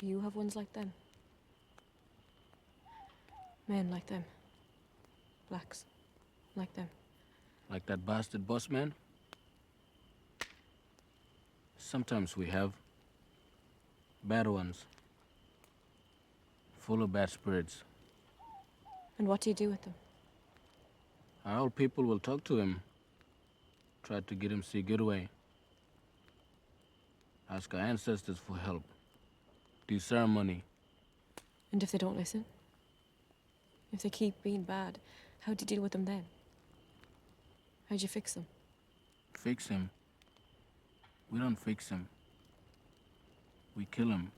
Do you have ones like them? Men like them. Blacks. Like them. Like that bastard boss man? Sometimes we have bad ones. Full of bad spirits. And what do you do with them? Our old people will talk to him. Try to get him see good way. Ask our ancestors for help. Do ceremony. And if they don't listen? If they keep being bad, how do you deal with them then? How'd you fix them? Fix him. We don't fix him. We kill him.